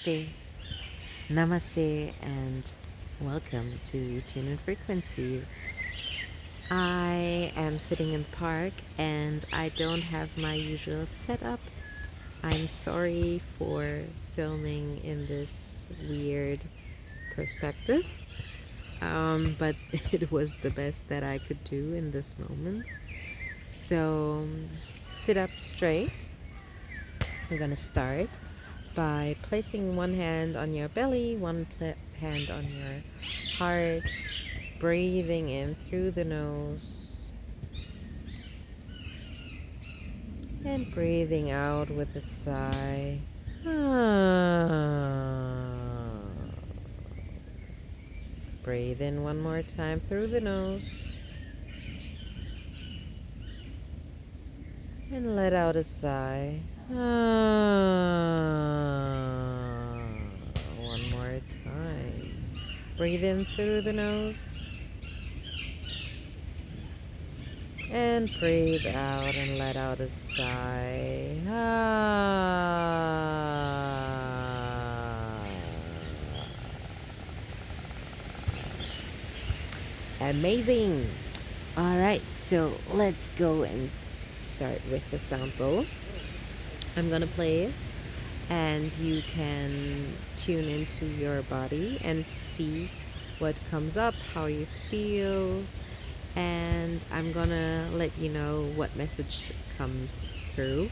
Namaste, namaste, and welcome to Tune and Frequency. I am sitting in the park and I don't have my usual setup. I'm sorry for filming in this weird perspective, but it was the best that I could do in this moment. So sit up straight. We're gonna start by placing one hand on your belly, hand on your heart, breathing in through the nose and breathing out with a sigh. Ah. Breathe in one more time through the nose and let out a sigh. Ah. One more time. Breathe in through the nose and breathe out and let out a sigh. Ah. Amazing. All right, so let's go and start with the sample. I'm gonna play it and you can tune into your body and see what comes up, how you feel, and I'm gonna let you know what message comes through.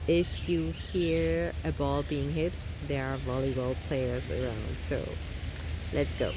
If you hear a ball being hit, there are volleyball players around, so let's go.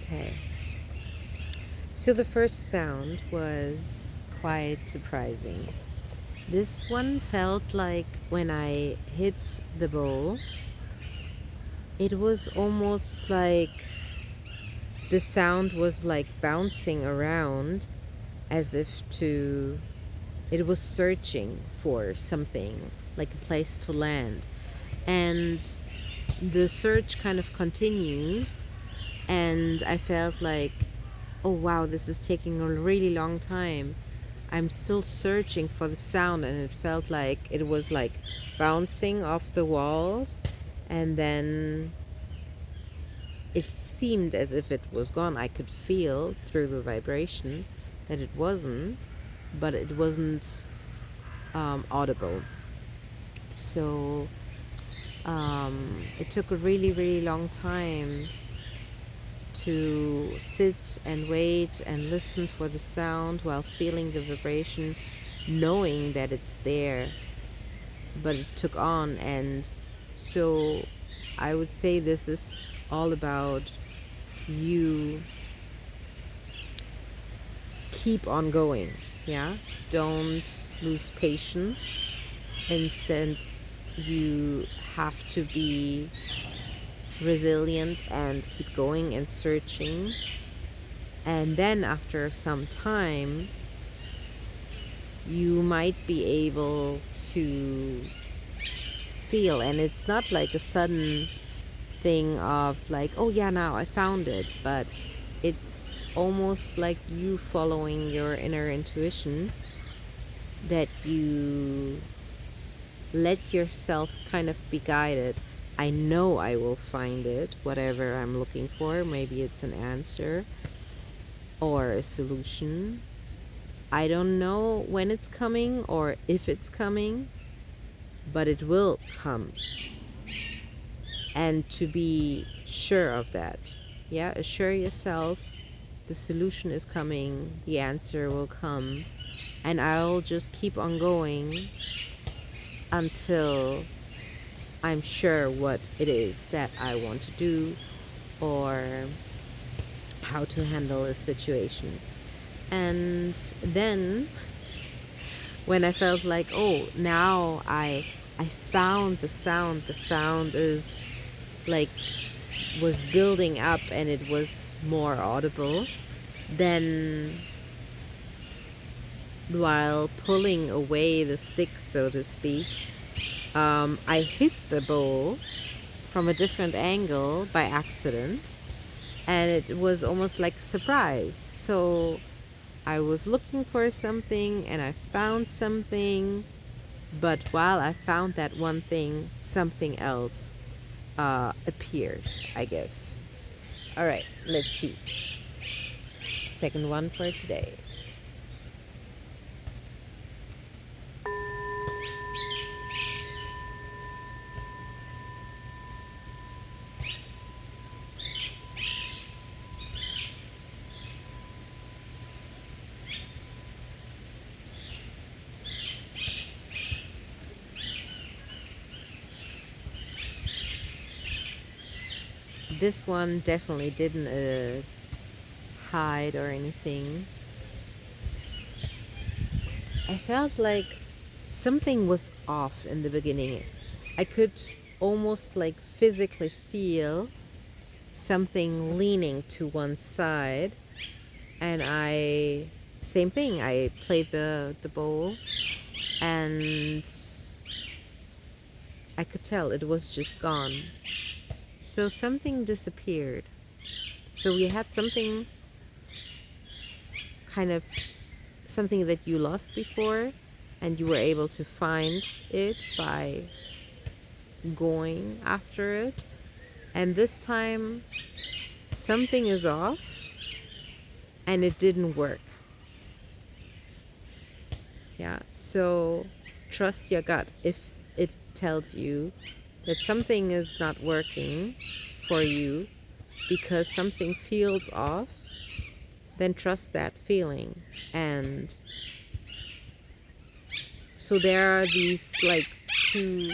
Okay. So the first sound was quite surprising. This one felt like when I hit the bowl, it was almost like the sound was like bouncing around as if it was searching for something, like a place to land. And the search kind of continues, and I felt like, oh wow, this is taking a really long time. I'm still searching for the sound, and it felt like it was like bouncing off the walls, and then it seemed as if it was gone. I could feel through the vibration that it wasn't, but it wasn't audible. So it took a really, really long time to sit and wait and listen for the sound while feeling the vibration, knowing that it's there, but it took on. And so I would say this is all about you keep on going. Yeah, don't lose patience. Instead, you have to be resilient and keep going and searching. And then after some time, you might be able to feel, and it's not like a sudden thing of like, oh yeah, now I found it, but it's almost like you following your inner intuition, that you let yourself kind of be guided. I know I will find it, whatever I'm looking for. Maybe it's an answer or a solution. I don't know when it's coming or if it's coming, but it will come. and to be sure of that. Yeah, assure yourself the solution is coming, the answer will come, and I'll just keep on going until I'm sure what it is that I want to do or how to handle a situation. And then when I felt like, oh, now I found the sound. The sound is like was building up and it was more audible. Then while pulling away the stick, so to speak, I hit the bowl from a different angle by accident, and it was almost like a surprise. So I was looking for something and I found something, but while I found that one thing, something else appeared, I guess. All right, let's see. Second one for today. This one definitely didn't hide or anything. I felt like something was off in the beginning. I could almost like physically feel something leaning to one side, and same thing, I played the bowl, and I could tell it was just gone. So something disappeared. So we had something kind of something that you lost before, and you were able to find it by going after it. And this time something is off and it didn't work. Yeah, so trust your gut. If it tells you that something is not working for you because something feels off, then trust that feeling. And so there are these like two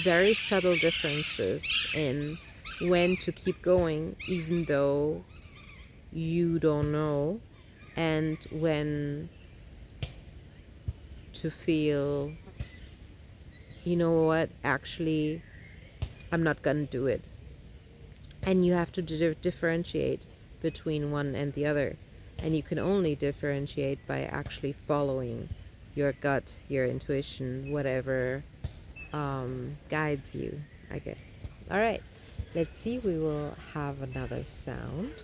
very subtle differences in when to keep going even though you don't know, and when to feel, you know what, actually I'm not gonna do it. And you have to differentiate between one and the other, and you can only differentiate by actually following your gut, your intuition, whatever guides you, I guess. All right, let's see. We will have another sound.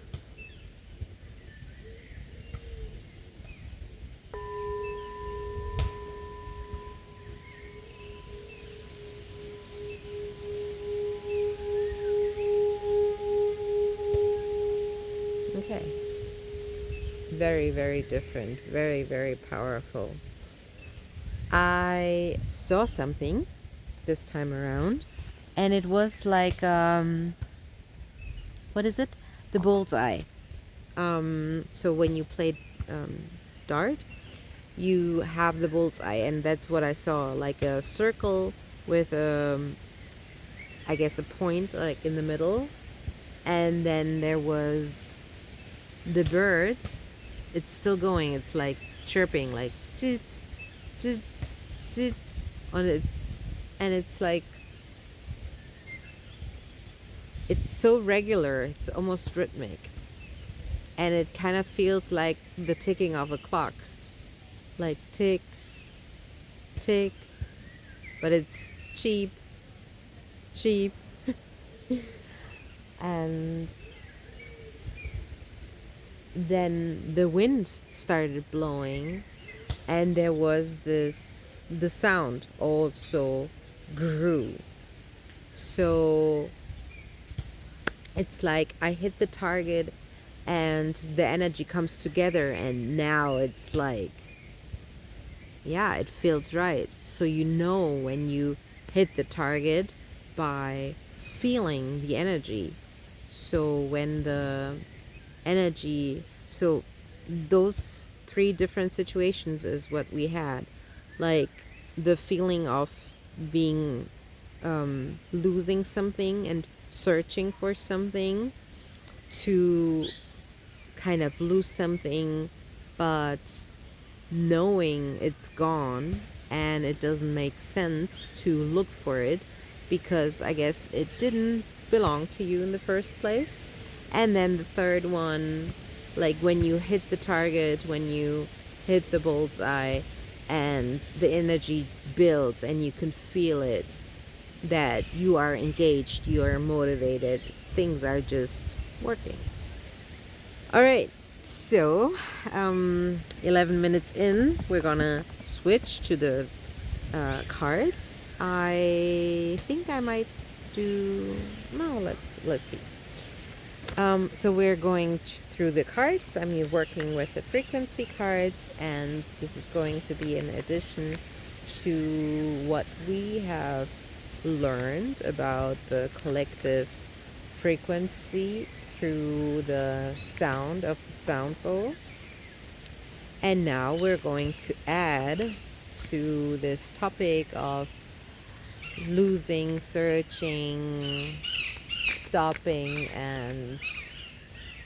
Okay. Very, very different. Very, very powerful. I saw something this time around, and it was like, what is it? The bullseye. So when you play dart, you have the bullseye, and that's what I saw, like a circle with I guess a point like in the middle, and then there was the bird. It's still going. It's like chirping, like toot, toot, toot, on its, and it's like it's so regular. It's almost rhythmic, and it kind of feels like the ticking of a clock, like tick, tick, but it's cheap, cheap, and then the wind started blowing, and there was the sound also grew. So it's like I hit the target and the energy comes together, and now it's like, yeah, it feels right. So you know when you hit the target by feeling the energy. So when the energy, so those three different situations is what we had. Like the feeling of being losing something and searching for something, to kind of lose something but knowing it's gone and it doesn't make sense to look for it because I guess it didn't belong to you in the first place. And then the third one, like when you hit the target, when you hit the bullseye and the energy builds and you can feel it, that you are engaged, you are motivated, things are just working. All right, so 11 minutes in, we're gonna switch to the cards. I think I might do, no, let's see. So we're going through the cards. I'm working with the frequency cards, and this is going to be in addition to what we have learned about the collective frequency through the sound of the sound bowl. And now we're going to add to this topic of losing, searching, stopping, and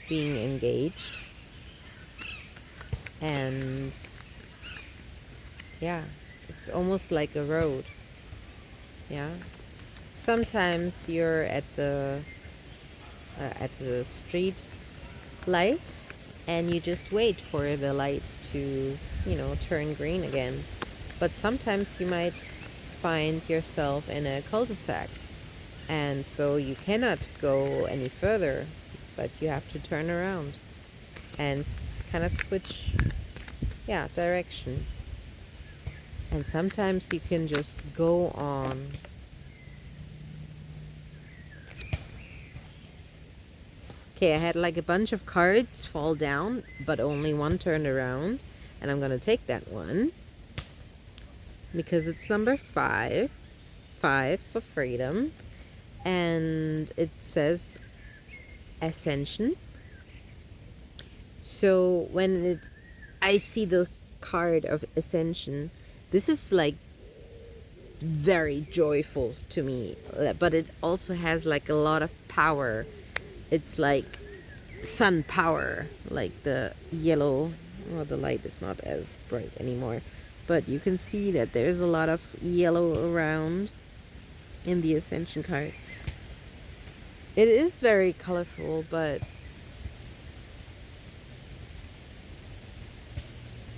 being engaged. And yeah, it's almost like a road. Yeah. Sometimes you're at the street light and you just wait for the light to, turn green again. But sometimes you might find yourself in a cul-de-sac, and so you cannot go any further, but you have to turn around and kind of switch, direction. And sometimes you can just go on. Okay, I had like a bunch of cards fall down, but only one turned around. And I'm going to take that one because it's number 5. 5 for freedom. And it says ascension. So when I see the card of ascension, this is like very joyful to me, but it also has like a lot of power. It's like sun power, like the yellow. Well, the light is not as bright anymore, but you can see that there's a lot of yellow around in the ascension card. It is very colorful, but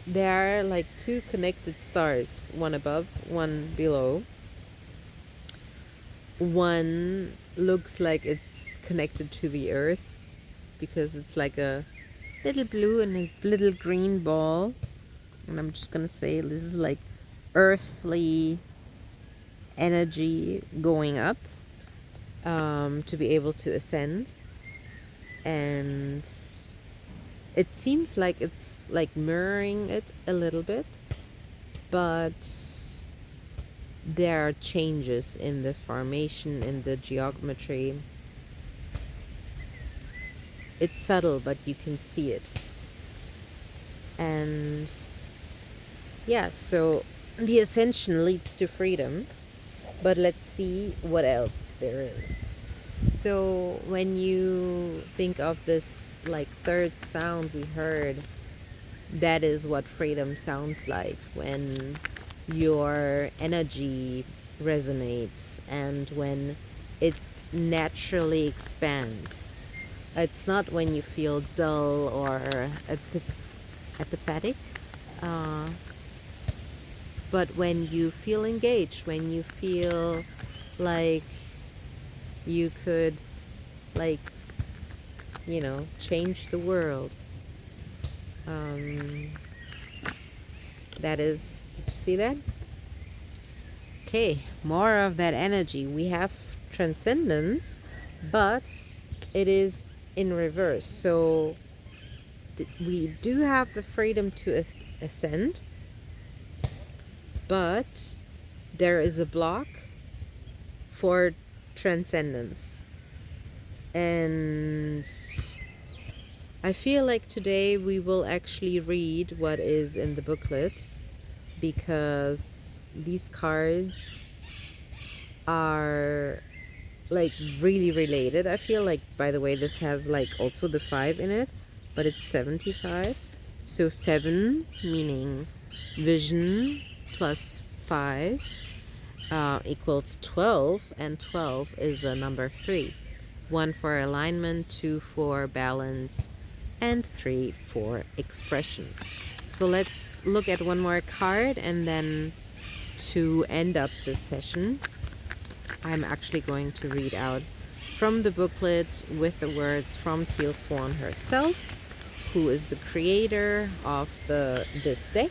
there are like 2 connected stars, one above, one below. One looks like it's connected to the earth because it's like a little blue and a little green ball. And I'm just gonna say this is like earthly energy going up to be able to ascend. And it seems like it's like mirroring it a little bit, but there are changes in the formation, in the geometry. It's subtle, but you can see it. And yeah, so the ascension leads to freedom, but let's see what else there is. So when you think of this like third sound we heard, that is what freedom sounds like, when your energy resonates and when it naturally expands. It's not when you feel dull or apathetic, uh, but when you feel engaged, when you feel like you could, like, change the world. That is, did you see that? Okay, more of that energy. We have transcendence, but it is in reverse. So we do have the freedom to ascend, but there is a block for transcendence. And I feel like today we will actually read what is in the booklet, because these cards are like really related. I feel like, by the way, this has like also the 5 in it, but it's 75. So 7 meaning vision plus 5 equals 12, and 12 is a number 3. 1 for alignment, 2 for balance, and 3 for expression. So let's look at one more card, and then to end up this session, I'm actually going to read out from the booklet with the words from Teal Swan herself, who is the creator of this deck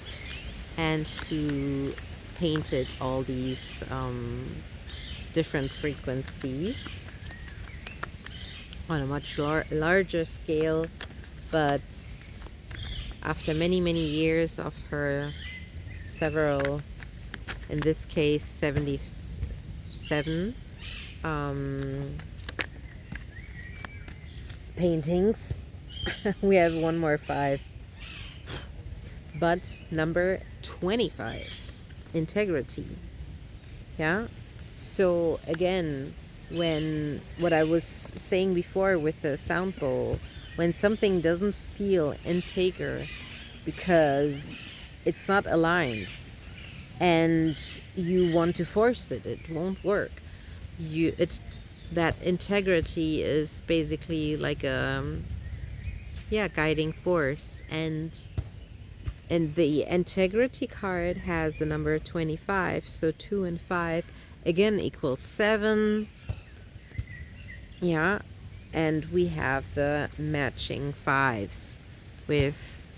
and who painted all these different frequencies on a much larger scale. But after many, many years of her several, in this case 77 paintings, we have one more 5, but number 25, integrity. Yeah. So again, when what I was saying before with the sound bowl, when something doesn't feel integer because it's not aligned and you want to force it, it won't work. That integrity is basically like a guiding force, and the integrity card has the number 25, so 2 and 5 again equals 7. Yeah, and we have the matching 5s with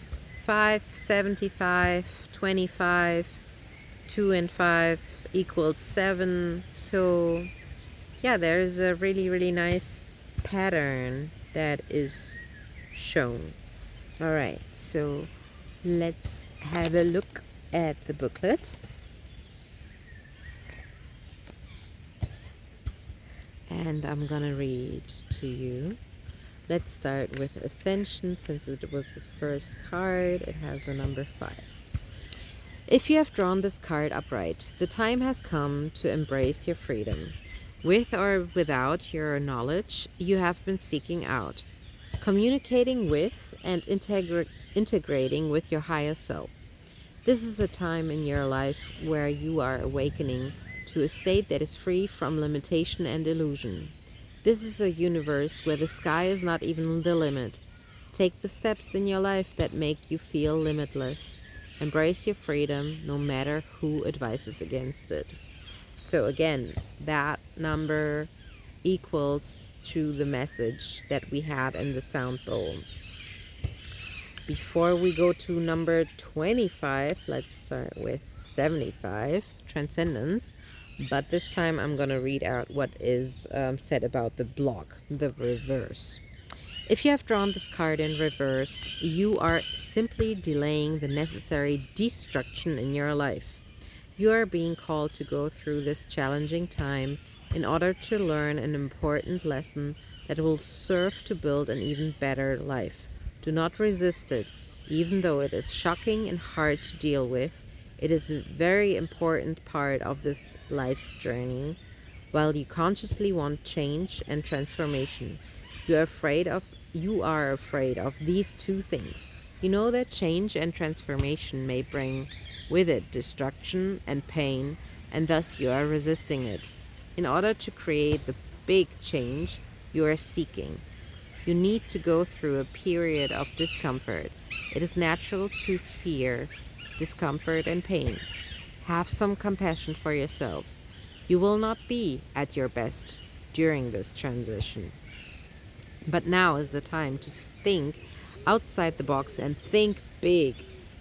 5, 75, 25, 2 and 5 equals 7. So yeah, there is a really, really nice pattern that is shown. All right, so let's have a look at the booklet. And I'm gonna read to you. Let's start with Ascension, since it was the first card. It has the number 5. If you have drawn this card upright, the time has come to embrace your freedom. With or without your knowledge, you have been seeking out, communicating with, and integrating with your higher self. This is a time in your life where you are awakening to a state that is free from limitation and illusion. This is a universe where the sky is not even the limit. Take the steps in your life that make you feel limitless. Embrace your freedom, no matter who advises against it. So again, that number equals to the message that we had in the sound bowl. Before we go to number 25, let's start with 75, Transcendence. But this time I'm going to read out what is said about the block, the reverse. If you have drawn this card in reverse, you are simply delaying the necessary destruction in your life. You are being called to go through this challenging time in order to learn an important lesson that will serve to build an even better life. Do not resist it, even though it is shocking and hard to deal with. It is a very important part of this life's journey. While you consciously want change and transformation, you are afraid of these two things. You know that change and transformation may bring with it destruction and pain, and thus you are resisting it. In order to create the big change you are seeking, you need to go through a period of discomfort. It is natural to fear discomfort and pain. Have some compassion for yourself. You will not be at your best during this transition. But now is the time to think outside the box and think big.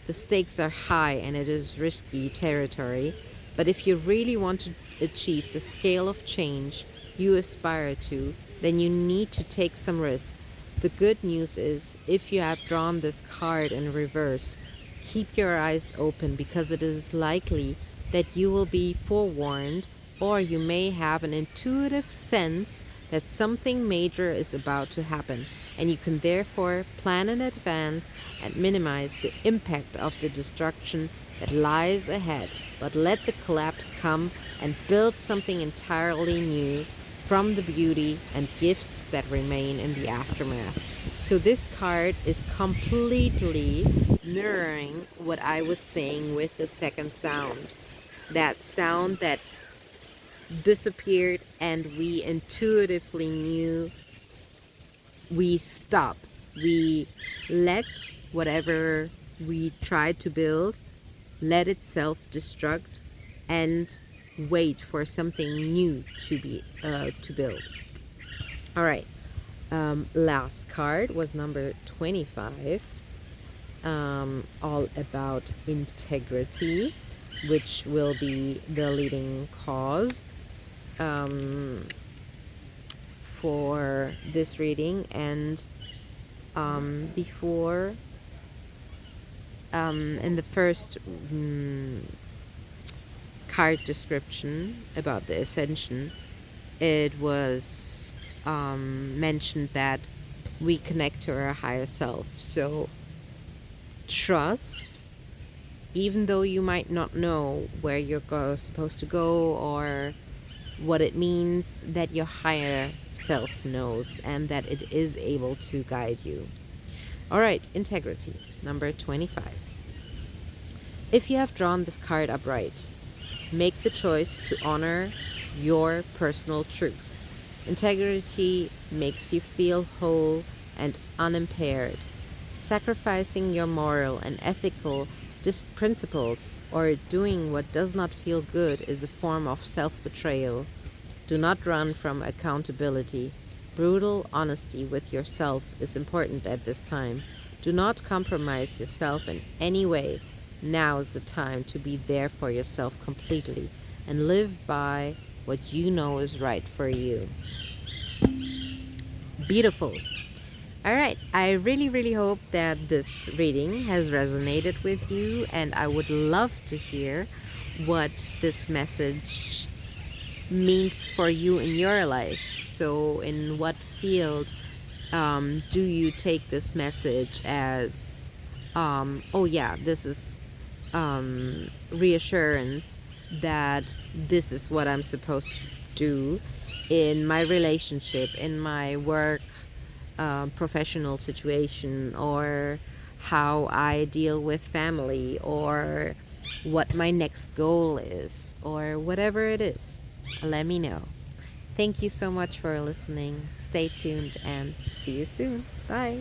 The stakes are high and it is risky territory, but if you really want to achieve the scale of change you aspire to, then you need to take some risk. The good news is, if you have drawn this card in reverse, keep your eyes open, because it is likely that you will be forewarned or you may have an intuitive sense that something major is about to happen, and you can therefore plan in advance and minimize the impact of the destruction that lies ahead, but let the collapse come and build something entirely new from the beauty and gifts that remain in the aftermath. So this card is completely mirroring what I was saying with the second sound. That sound that disappeared and we intuitively knew we stop. We let whatever we tried to build let it self-destruct and wait for something new to build. All right. Last card was number 25, all about integrity, which will be the leading cause for this reading. And before, in the first card description about the ascension, it was mentioned that we connect to our higher self. So trust, even though you might not know where you're supposed to go or what it means, that your higher self knows and that it is able to guide you. All right, integrity, number 25. If you have drawn this card upright, make the choice to honor your personal truth. Integrity makes you feel whole and unimpaired. Sacrificing your moral and ethical principles or doing what does not feel good is a form of self-betrayal. Do not run from accountability. Brutal honesty with yourself is important at this time. Do not compromise yourself in any way. Now is the time to be there for yourself completely and live by what you know is right for you. Beautiful. All right, I really, really hope that this reading has resonated with you, and I would love to hear what this message means for you in your life. So, in what field do you take this message as, oh, yeah, this is reassurance that this is what I'm supposed to do in my relationship, in my work, professional situation, or how I deal with family, or what my next goal is, or whatever it is. Let me know. Thank you so much for listening. Stay tuned and see you soon. Bye.